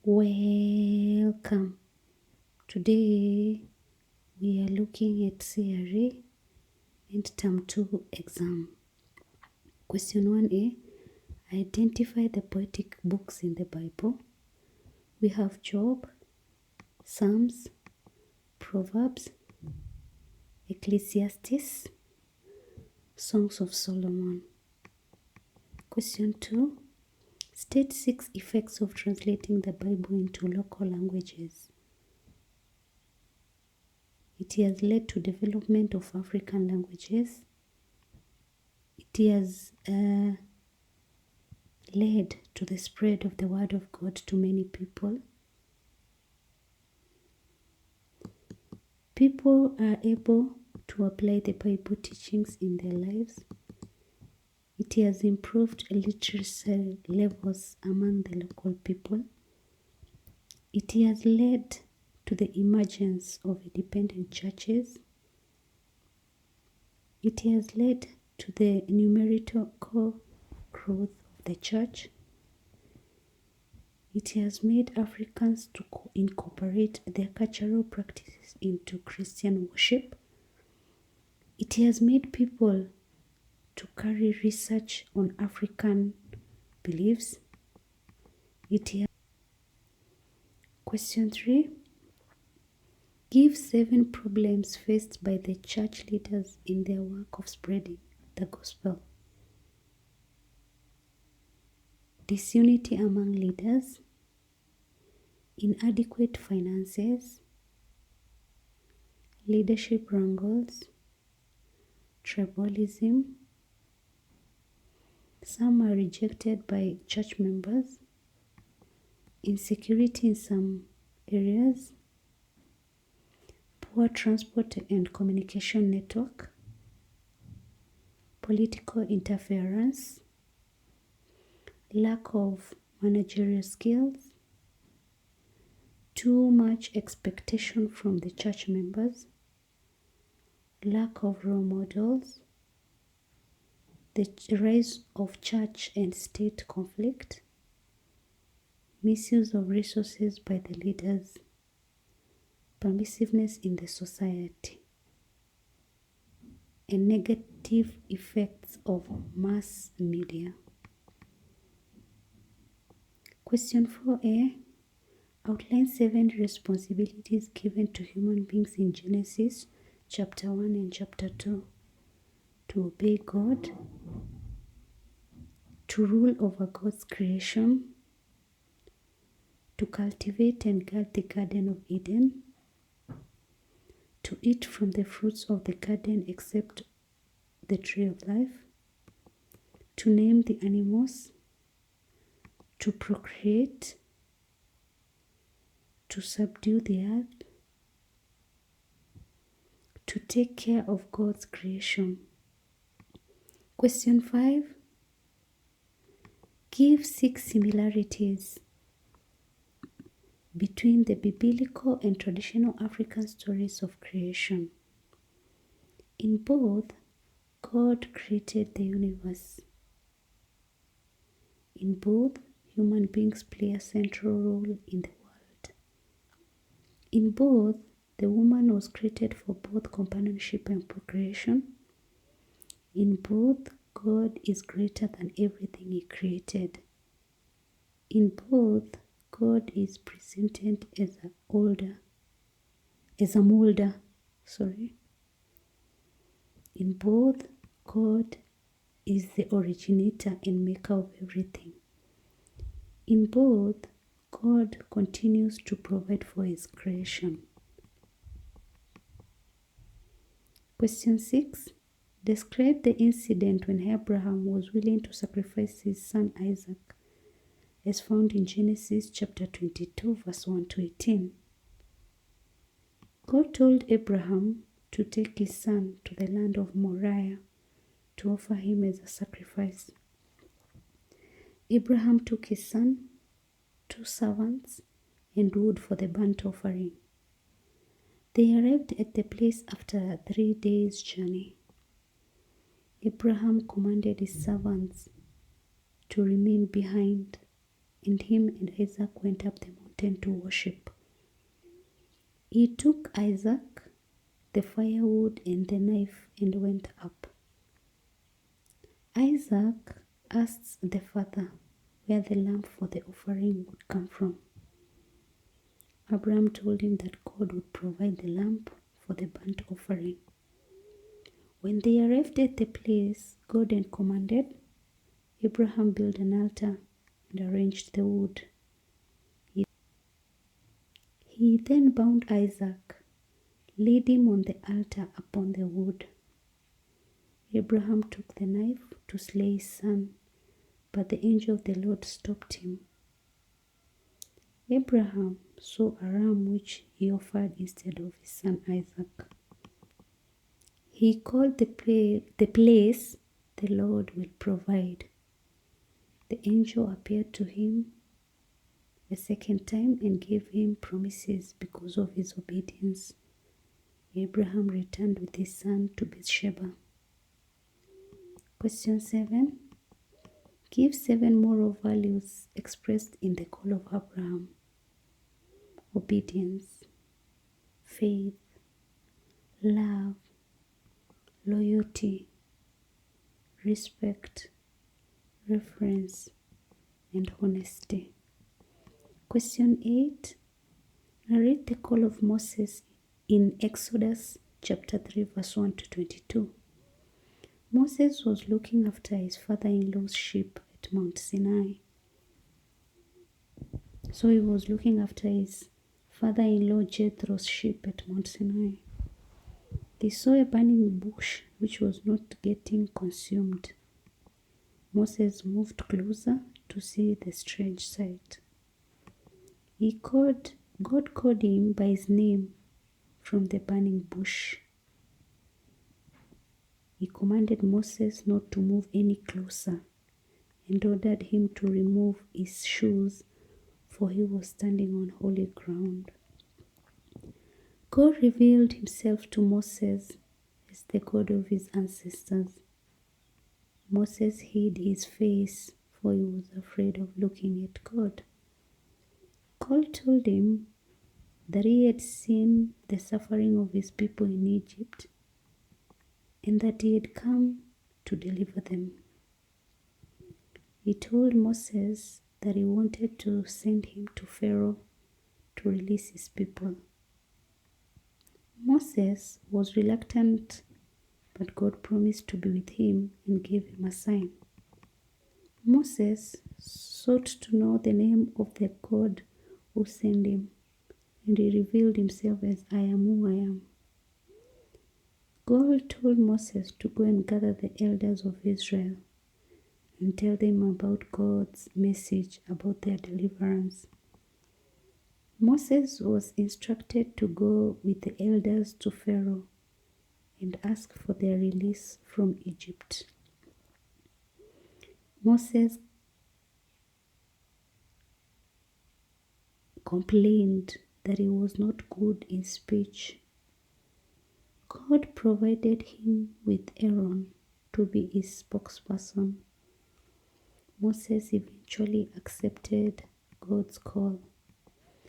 Welcome. Today we are looking at C.R.E. and Term 2 exam. Question 1a. Identify the poetic books in the Bible. We have Job, Psalms, Proverbs, Ecclesiastes, Songs of Solomon. Question 2. State 6 effects of translating the Bible into local languages. It has led to development of African languages. It has led to the spread of the Word of God to many people. People are able to apply the Bible teachings in their lives. It has improved literacy levels among the local people. It has led to the emergence of independent churches. It has led to the numerical growth of the church. It has made Africans to incorporate their cultural practices into Christian worship. It has made people to carry research on African beliefs. Question 3. Give 7 problems faced by the church leaders in their work of spreading the gospel. Disunity among leaders, inadequate finances, leadership wrangles, tribalism. Some are rejected by church members, insecurity in some areas, poor transport and communication network, political interference, lack of managerial skills, too much expectation from the church members, lack of role models, the rise of church and state conflict, misuse of resources by the leaders, permissiveness in the society, and negative effects of mass media. Question 4a. Outline 7 responsibilities given to human beings in Genesis chapter 1 and chapter 2. To obey God, to rule over God's creation, to cultivate and guard the Garden of Eden, to eat from the fruits of the garden except the tree of life, to name the animals, to procreate, to subdue the earth, to take care of God's creation. Question 5. Give 6 similarities between the biblical and traditional African stories of creation. In both, God created the universe. In both, human beings play a central role in the world. In both, the woman was created for both companionship and procreation. In both, God is greater than everything He created. In both, God is presented as a molder. In both, God is the originator and maker of everything. In both, God continues to provide for His creation. Question 6. Describe the incident when Abraham was willing to sacrifice his son Isaac, as found in Genesis chapter 22, verse 1 to 18. God told Abraham to take his son to the land of Moriah to offer him as a sacrifice. Abraham took his son, 2 servants, and wood for the burnt offering. They arrived at the place after a 3 days' journey. Abraham commanded his servants to remain behind, and him and Isaac went up the mountain mountain to worship. He took Isaac, the firewood, and the knife and went up. Isaac asked the father where the lamb for the offering would come from. Abraham told him that God would provide the lamb for the burnt offering. When they arrived at the place God had commanded, Abraham built an altar and arranged the wood. He then bound Isaac, laid him on the altar upon the wood. Abraham took the knife to slay his son, but the angel of the Lord stopped him. Abraham saw a ram which he offered instead of his son Isaac. He called the place, "The Lord will provide." The angel appeared to him a second time and gave him promises because of his obedience. Abraham returned with his son to Beersheba. Question 7. Give 7 moral values expressed in the call of Abraham. Obedience, faith, love, loyalty, respect, reverence, and honesty. Question 8. Narrate the call of Moses in Exodus chapter 3 verse 1 to 22. Moses was looking after his father-in-law's sheep at Mount Sinai. So he was looking after his father-in-law Jethro's sheep at Mount Sinai. They saw a burning bush which was not getting consumed. Moses moved closer to see the strange sight. God called him by his name from the burning bush. He commanded Moses not to move any closer and ordered him to remove his shoes, for he was standing on holy ground. God revealed himself to Moses as the God of his ancestors. Moses hid his face, for he was afraid of looking at God. God told him that he had seen the suffering of his people in Egypt and that he had come to deliver them. He told Moses that he wanted to send him to Pharaoh to release his people. Moses was reluctant, but God promised to be with him and gave him a sign. Moses sought to know the name of the God who sent him, and he revealed himself as "I am who I am." God told Moses to go and gather the elders of Israel and tell them about God's message about their deliverance. Moses was instructed to go with the elders to Pharaoh and ask for their release from Egypt. Moses complained that he was not good in speech. God provided him with Aaron to be his spokesperson. Moses eventually accepted God's call